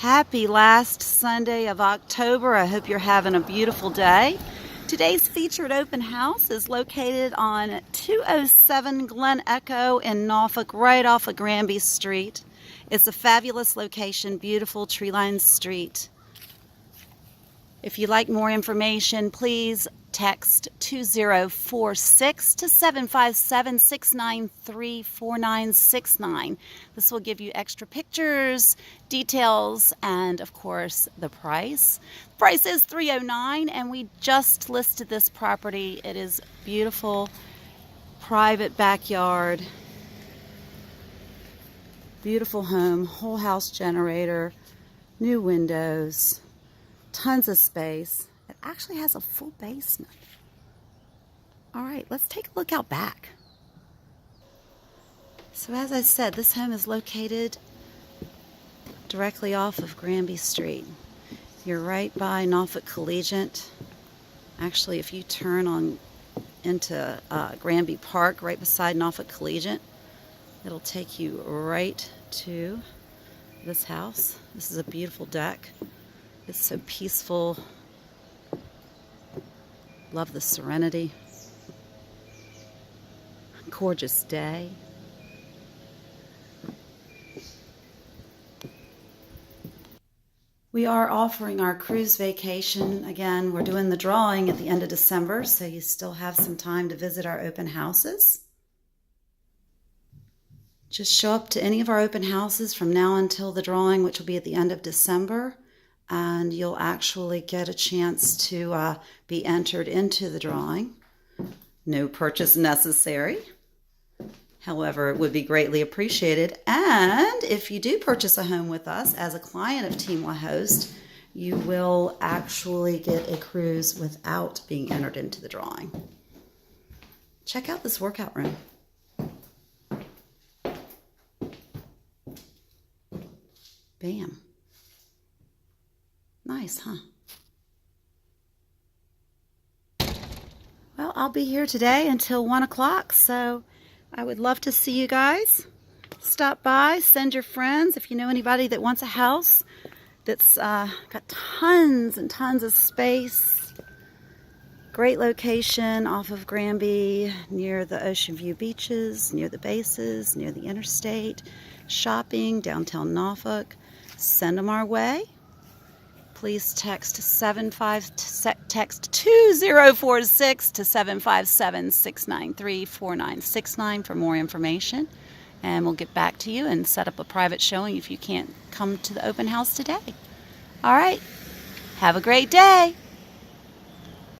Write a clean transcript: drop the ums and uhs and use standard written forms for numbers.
Happy last Sunday of October. I hope you're having a beautiful day. Today's featured open house is located on 207 Glen Echo in Norfolk, right off of Granby Street. It's a fabulous location, beautiful tree-lined street. If you'd like more information, please text 2046 to 757-693-4969. This will give you extra pictures, details, and of course the price. The price is $309 and we just listed this property. It is beautiful, private backyard, beautiful home, whole house generator, new windows, tons of space. It actually has a full basement. All right, let's take a look out back. So as I said, this home is located directly off of Granby Street. You're right by Norfolk Collegiate. Actually, if you turn on into Granby Park, right beside Norfolk Collegiate, it'll take you right to this house. This is a beautiful deck. It's so peaceful. Love the serenity. Gorgeous day. We are offering our cruise vacation. Again, we're doing the drawing at the end of December, so you still have some time to visit our open houses. Just show up to any of our open houses from now until the drawing, which will be at the end of December, and you'll actually get a chance to be entered into the drawing. No purchase necessary. However, it would be greatly appreciated. And if you do purchase a home with us as a client of Team La Host, you will actually get a cruise without being entered into the drawing. Check out this workout room. Bam. Nice, huh? Well, I'll be here today until 1 o'clock, so I would love to see you guys. Stop by, send your friends. If you know anybody that wants a house that's got tons and tons of space. Great location off of Granby, near the Ocean View beaches, near the bases, near the interstate, shopping, downtown Norfolk. Send them our way. Please text 2046 to 757-693-4969 for more information, and we'll get back to you and set up a private showing if you can't come to the open house today. All right, have a great day.